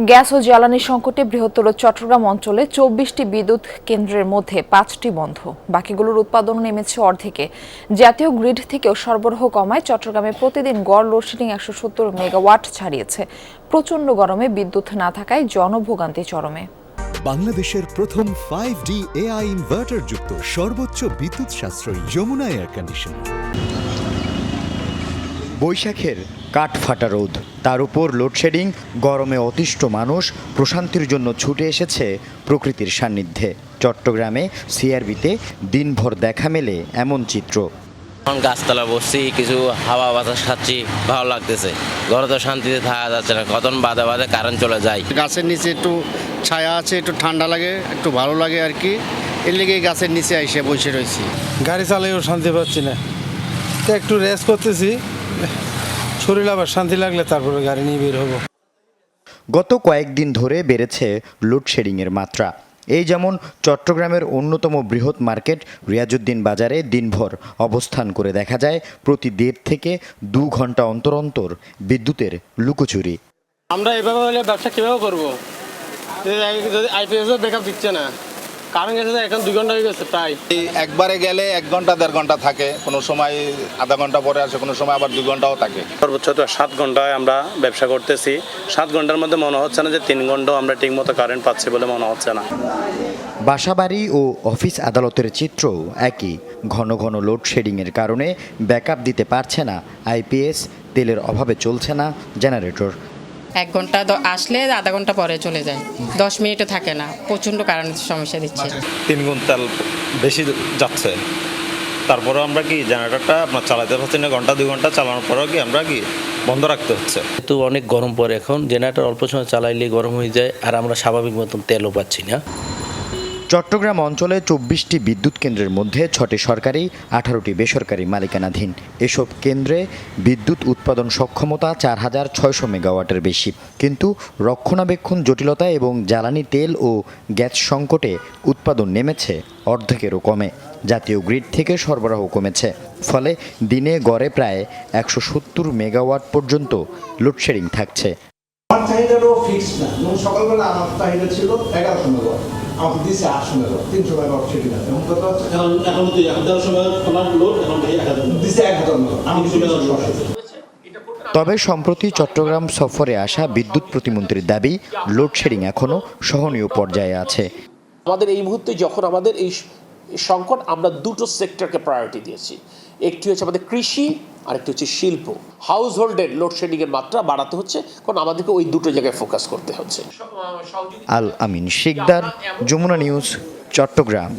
Gas ও জ্বালানি সংকটে বৃহত্তর চট্টগ্রাম অঞ্চলে ২৪টি বিদ্যুৎ কেন্দ্রের মধ্যে ৫টি বন্ধ, বাকিগুলোর উৎপাদন নেমেছে অর্ধেকে। জাতীয় গ্রিড থেকেও সরবরাহ কমায় চট্টগ্রামে প্রতিদিন গড় লোডশেডিং ১৭০ মেগাওয়াট ছাড়িয়েছে। প্রচণ্ড গরমে বিদ্যুৎ না থাকায় জনভোগান্তি চরমে। বাংলাদেশের প্রথম 5D AI ইনভার্টার যুক্ত সর্বোচ্চ বিদ্যুৎ সাশ্রয়ী যমুনা এয়ার কন্ডিশনার। বৈশাখের কাঠফাটা রোদ, তার উপর লোডশেডিং, গরমে অতিষ্ঠ মানুষ প্রশান্তির জন্য ছুটে এসেছে প্রকৃতির সান্নিধ্যে। চট্টগ্রামে সিআরবিতে দিনভর দেখা মেলে এমন চিত্র। গাছতলা বসছি, কিছু হাওয়া বাতাস খাচ্ছি, ভালো লাগতেছে। ঘরে তো শান্তিতে থাকা যাচ্ছে না, কখন বাদে বাদে কারেন্ট চলে যায়। গাছের নিচে একটু ছায়া আছে, একটু ঠান্ডা লাগে, একটু ভালো লাগে আর কি। এর লেগে গাছের নিচে এসে বসে রয়েছি। গাড়ি চালাইও শান্তি পাচ্ছি না, একটু রেস্ট করতেছি, শরীর আবার শান্তি লাগলে তারপরে গাড়ি নিয়ে বের হবো। গত কয়েকদিন ধরে বেড়েছে লোডশেডিংয়ের মাত্রা। এই যেমন চট্টগ্রামের অন্যতম বৃহৎ মার্কেট রিয়াজউদ্দিন বাজারে দিনভর অবস্থান করে দেখা যায় প্রতি 1.5 থেকে 2 ঘন্টা অন্তর অন্তর বিদ্যুতের লুকোচুরি। আমরা এভাবে হলে ব্যবসা কীভাবে করবো? যদি আইপিএসও ব্যাকআপ দিচ্ছে না, কারণ গেছে এখন 2 ঘন্টা হয়ে গেছে প্রায়। একবারে গেলে 1 ঘন্টা 1.5 ঘন্টা থাকে, কোনো সময় আধা ঘন্টা পরে আসে, কোনো সময় আবার 2 ঘন্টাও থাকে। সর্বোচ্চ তো 7 ঘন্টায় আমরা ব্যবসা করতেছি। 7 ঘন্টার মধ্যে মনে হচ্ছে না যে 3 ঘন্টাও আমরা ঠিকমতো কারেন্ট পাচ্ছি বলে মনে হচ্ছে না। বাসাবাড়ি ও অফিস আদালতের চিত্রও একই। ঘন ঘন লোডশেডিংয়ের কারণে ব্যাকআপ দিতে পারছে না আইপিএস, তেলের অভাবে চলছে না জেনারেটর। 1 ঘন্টা আসলে আধা ঘন্টা পরে চলে যায়, 10 মিনিটও থাকে না। প্রচণ্ড কারেন্টের সমস্যা দিচ্ছে। 3 গুণ তেল বেশি যাচ্ছে, তারপরে আমরা কি জেনারেটরটা আপনার চালাতে পারছি না। ঘন্টা 2 ঘন্টা চালানোর পরেও কি আমরা কি বন্ধ রাখতে হচ্ছে। তো অনেক গরম পড়ে, এখন জেনারেটর অল্প সময় চালাইলে গরম হয়ে যায়, আর আমরা স্বাভাবিক মতন তেলও পাচ্ছি না। চট্টগ্রাম অঞ্চলে 24টি বিদ্যুৎ কেন্দ্রের মধ্যে 6টি সরকারি, 18টি বেসরকারি মালিকানাধীন। এসব কেন্দ্রে বিদ্যুৎ উৎপাদন সক্ষমতা 4,600 মেগাওয়াটের বেশি, কিন্তু রক্ষণাবেক্ষণ জটিলতা এবং জ্বালানি তেল ও গ্যাস সংকটে উৎপাদন নেমেছে অর্ধেকেরও কমে। জাতীয় গ্রিড থেকে সরবরাহ কমেছে, ফলে দিনে গড়ে প্রায় 170 মেগাওয়াট পর্যন্ত লোডশেডিং থাকছে। আমার চাহিদাটাও ফিক্সড না। সকালবেলা আমার চাহিদা ছিল 1100 মেগাওয়াট, আমাকে দিচ্ছে 800 মেগাওয়াট, 300 মেগাওয়াট সেটি না। এখন কত হচ্ছে? এখন 1100 মেগাওয়াট লোড, এখন দিচ্ছে 1000 মেগাওয়াট, আমি 200 মেগাওয়াট। তবে সম্প্রতি চট্টগ্রাম সফরে আসা বিদ্যুৎ প্রতিমন্ত্রীর দাবি, লোডশেডিং এখনও সহনীয় পর্যায়ে আছে। আমাদের এই মুহূর্তে যখন আমাদের এই সংকট, আমরা দুটো সেক্টরকে প্রায়োরিটি দিয়েছি। একটি হচ্ছে আমাদের কৃষি, আর একটি হচ্ছে শিল্প। হাউস হোল্ডের লোডশেডিংয়ের মাত্রা বাড়াতে হচ্ছে, কারণ আমাদেরকে ওই দুটো জায়গায় ফোকাস করতে হচ্ছে। আল আমিন শিকদার, যমুনা নিউজ, চট্টগ্রাম।